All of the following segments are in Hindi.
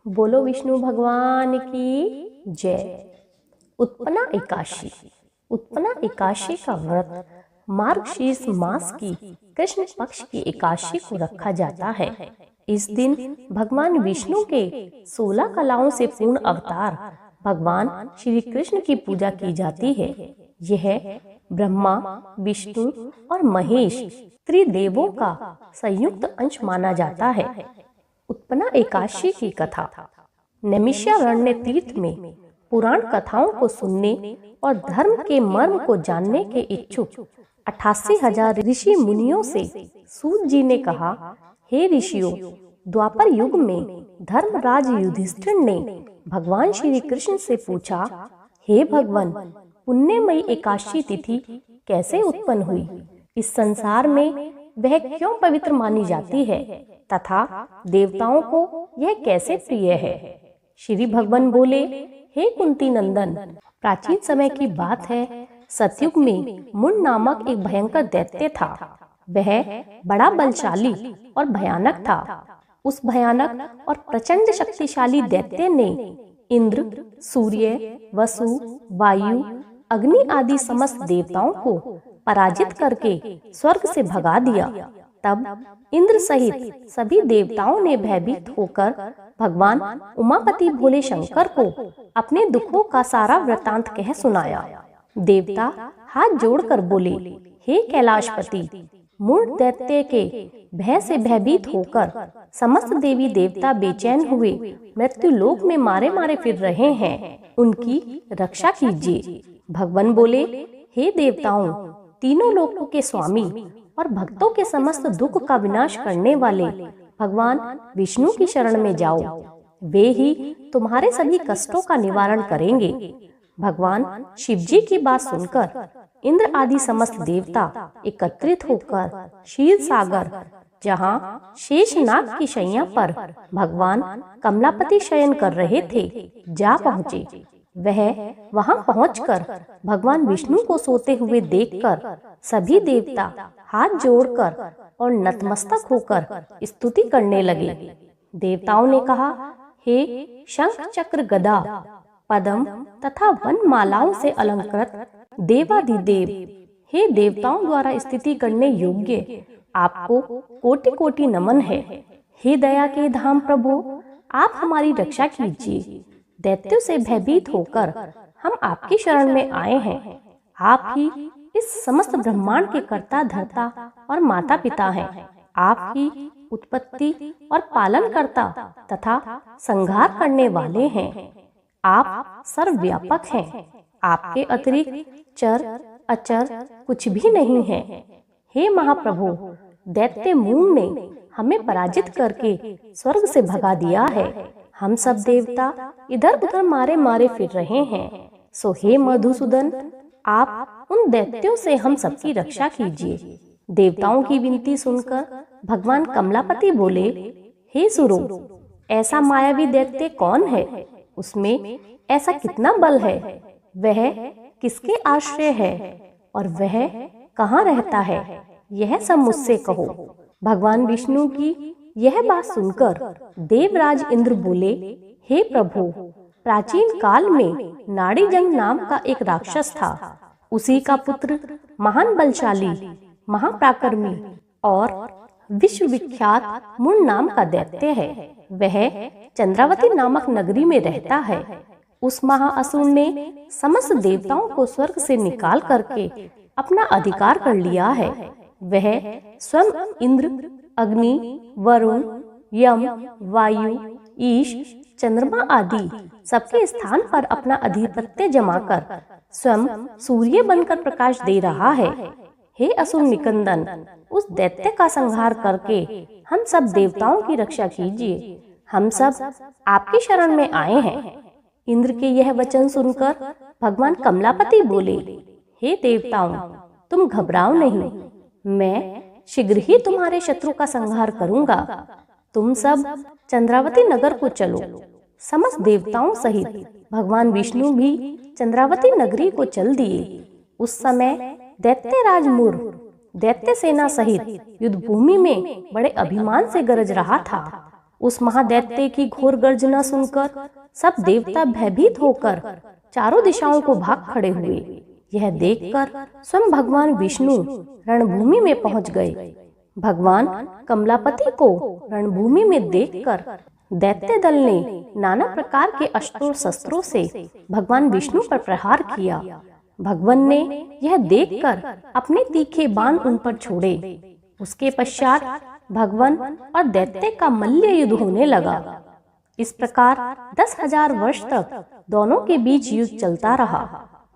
बोलो विष्णु भगवान की जय। उत्पन्ना एकादशी। उत्पन्ना एकादशी का व्रत मार्गशीर्ष मास की कृष्ण पक्ष की एकादशी को रखा जाता है। इस दिन भगवान विष्णु के 16 कलाओं से पूर्ण अवतार भगवान श्री कृष्ण की पूजा की जाती है। यह ब्रह्मा, विष्णु और महेश त्रिदेवों का संयुक्त अंश माना जाता है। उत्पन्ना एकादशी की कथा। नैमिषारण्य तीर्थ में पुराण कथाओं को सुनने और धर्म के मर्म को जानने के इच्छुक 88,000 ऋषि मुनियों से सूत जी ने कहा, हे ऋषियों, द्वापर युग में धर्मराज युधिष्ठिर ने भगवान श्री कृष्ण से पूछा, हे भगवान, पुण्यमयी एकादशी तिथि कैसे उत्पन्न हुई? इस संसार में वह क्यों पवित्र मानी जाती है तथा देवताओं को यह कैसे प्रिय है? श्री भगवान बोले, हे कुंती नंदन, प्राचीन समय की बात है। सतयुग में मुंड नामक एक भयंकर दैत्य था। वह बड़ा बलशाली और भयानक था। उस भयानक और प्रचंड शक्तिशाली दैत्य ने इंद्र, सूर्य, वसु, वायु, अग्नि आदि समस्त देवताओं को पराजित करके स्वर्ग से भगा दिया। तब इंद्र सहित सभी देवताओं ने भयभीत होकर भगवान उमापति भोले शंकर को अपने दुखों का सारा वृतांत कह सुनाया। देवता हाथ जोड़कर बोले, हे कैलाशपति, मूढ़ दैत्य के भय से भयभीत होकर समस्त देवी देवता बेचैन हुए मृत्यु लोक में मारे मारे फिर रहे हैं, उनकी रक्षा कीजिए। भगवान बोले, हे देवताओं, तीनों लोकों के स्वामी और भक्तों के समस्त दुख का विनाश करने वाले भगवान विष्णु की शरण में जाओ। वे ही तुम्हारे सभी कष्टों का निवारण करेंगे। भगवान शिव जी की बात सुनकर इंद्र आदि समस्त देवता एकत्रित होकर क्षीर सागर, जहाँ शेषनाग की शैया पर भगवान कमलापति शयन कर रहे थे, जा पहुँचे। वह वहां पहुंचकर भगवान विष्णु को सोते हुए देखकर सभी देवता हाथ जोड़कर और नतमस्तक होकर स्तुति करने लगे। देवताओं ने कहा, हे शंख चक्र गदा पद्म तथा वन मालाओं से अलंकृत देवाधिदेव, हे देवताओं द्वारा स्तुति करने योग्य, आपको कोटि कोटि नमन है। हे दया के धाम प्रभु, आप हमारी रक्षा कीजिए। दैत्यों से भयभीत होकर हम आपकी शरण में आए हैं। आप ही इस समस्त ब्रह्मांड के कर्ता धर्ता और माता पिता हैं। आप ही उत्पत्ति और पालन करता तथा संहार करने वाले हैं। आप सर्वव्यापक हैं। आपके अतिरिक्त चर अचर कुछ भी नहीं है। हे महाप्रभु, दैत्य मून ने हमें पराजित करके स्वर्ग से भगा दिया है। हम सब देवता इधर उधर मारे मारे फिर रहे हैं। सो हे मधुसूदन, आप उन दैत्यों से हम सबकी रक्षा कीजिए। देवताओं की विनती सुनकर भगवान कमलापति बोले, हे सुरो, ऐसा मायावी दैत्य कौन है? उसमें ऐसा कितना बल है? वह किसके आश्रय है और वह कहाँ रहता है? यह सब मुझसे कहो। भगवान विष्णु की यह बात सुनकर देवराज इंद्र बोले, हे प्रभु, प्राचीन काल में नाड़ीजंग नाम का एक राक्षस था। उसी का पुत्र महान बलशाली, महापराक्रमी और विश्वविख्यात मुंड नाम का दैत्य है। वह चंद्रावती नामक नगरी में रहता है। उस महाअसुर ने समस्त देवताओं को स्वर्ग से निकाल करके अपना अधिकार कर लिया है। वह स्वयं इंद्र, अग्नि, वरुण, यम, वायु, ईश, चंद्रमा आदि सबके स्थान पर अपना अधिपत्य जमाकर स्वयं सूर्य बनकर प्रकाश दे रहा है। हे असुर निकंदन, उस दैत्य का संहार करके हम सब देवताओं की रक्षा कीजिए। हम सब आपकी शरण में आए हैं। इंद्र के यह वचन सुनकर भगवान कमलापति बोले, हे देवताओं, तुम घबराओ नहीं। मैं शीघ्र ही तुम्हारे शत्रु का संहार करूंगा। तुम सब चंद्रावती नगर को चलो। समस्त देवताओं सहित भगवान विष्णु भी चंद्रावती नगरी को चल दिए। उस समय दैत्यराज मूर्ख दैत्य सेना सहित युद्ध भूमि में बड़े अभिमान से गरज रहा था। उस महादैत्य की घोर गर्जना सुनकर सब देवता भयभीत होकर चारों दिशाओं को भाग खड़े हुए। यह देखकर स्वयं भगवान विष्णु रणभूमि में पहुंच गए। भगवान कमलापति को रणभूमि में देखकर दैत्य दल ने नाना प्रकार के अस्त्रों शस्त्रों से भगवान विष्णु पर प्रहार किया। भगवान ने यह देखकर अपने तीखे बाण उन पर छोड़े। उसके पश्चात भगवान और दैत्य का मल्ल युद्ध होने लगा। इस प्रकार 10,000 वर्ष तक दोनों के बीच युद्ध चलता रहा,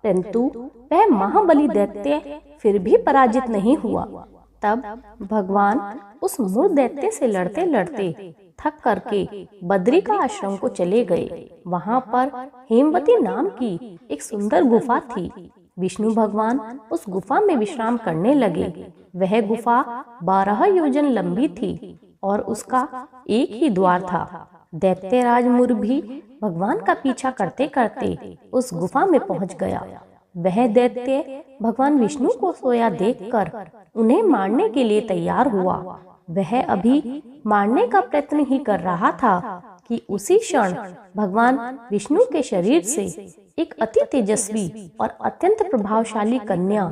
परंतु वह महाबली दैत्य फिर भी पराजित नहीं हुआ। तब भगवान उस मूर्ख दैत्य से लड़ते लड़ते थक करके बद्री का आश्रम को चले गए। वहां पर हेमवती नाम की एक सुंदर गुफा थी। विष्णु भगवान उस गुफा में विश्राम करने लगे। वह गुफा 12 योजन लंबी थी और उसका एक ही द्वार था। दैत्यराज मुर भी भगवान का पीछा करते करते उस गुफा में पहुंच गया। वह दैत्य भगवान विष्णु को सोया देखकर उन्हें मारने के लिए तैयार हुआ। वह अभी मारने का प्रयत्न ही कर रहा था कि उसी क्षण भगवान विष्णु के शरीर से एक अति तेजस्वी और अत्यंत प्रभावशाली कन्या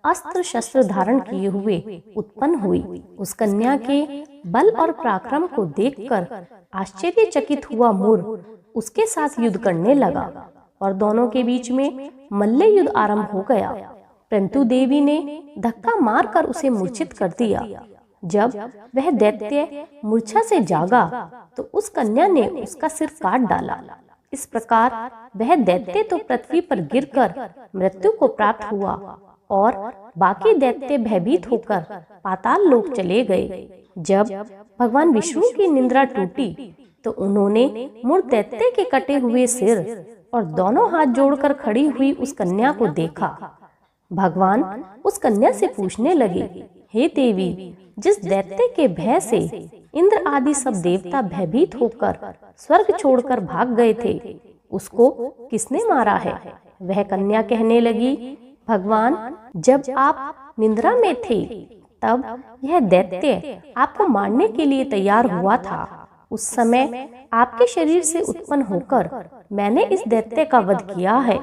अस्त्र शस्त्र धारण किए हुए उत्पन्न हुई। उस कन्या के बल और पराक्रम को देखकर आश्चर्यचकित हुआ मुर उसके साथ युद्ध करने लगा और दोनों के बीच में मल्ल युद्ध आरंभ हो गया। परंतु देवी ने धक्का मारकर उसे मूर्छित कर दिया। जब वह दैत्य मूर्छा से जागा तो उस कन्या ने उसका सिर काट डाला। इस प्रकार वह दैत्य तो पृथ्वी पर गिरकर मृत्यु को प्राप्त हुआ और बाकी दैत्य भयभीत होकर पाताल लोक चले गए। जब भगवान विष्णु की निद्रा टूटी तो उन्होंने मूर्ख दैत्य के कटे हुए सिर और दोनों हाथ जोड़कर खड़ी हुई उस कन्या को देखा। भगवान उस कन्या से पूछने लगे, हे देवी, जिस दैत्य के भय से इंद्र आदि सब देवता भयभीत होकर स्वर्ग छोड़कर भाग गए थे, उसको किसने मारा है? वह कन्या कहने लगी, भगवान, जब आप निद्रा में थे तब यह दैत्य आपको मारने के लिए तैयार हुआ था। उस समय आपके शरीर से उत्पन्न होकर मैंने इस दैत्य का वध किया है।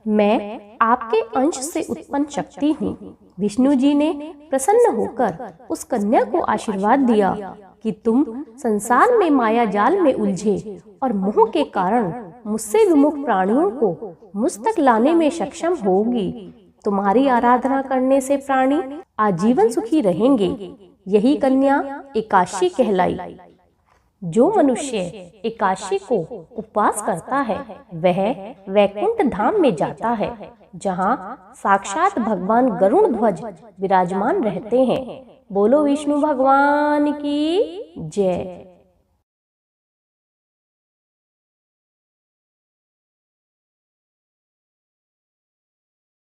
मैं आपके अंश से उत्पन्न शक्ति हूँ। विष्णु जी ने प्रसन्न होकर उस कन्या को आशीर्वाद दिया कि तुम संसार में माया जाल में उलझे और मोह के कारण मुझसे विमुख प्राणियों को मुझ तक लाने में सक्षम होगी। तुम्हारी आराधना करने से प्राणी आजीवन सुखी रहेंगे। यही कन्या एकादशी कहलाई। जो मनुष्य एकादशी को उपवास करता है वह वैकुंठ धाम में जाता है, जहाँ साक्षात भगवान गरुड़ ध्वज विराजमान रहते हैं। बोलो विष्णु भगवान की जय।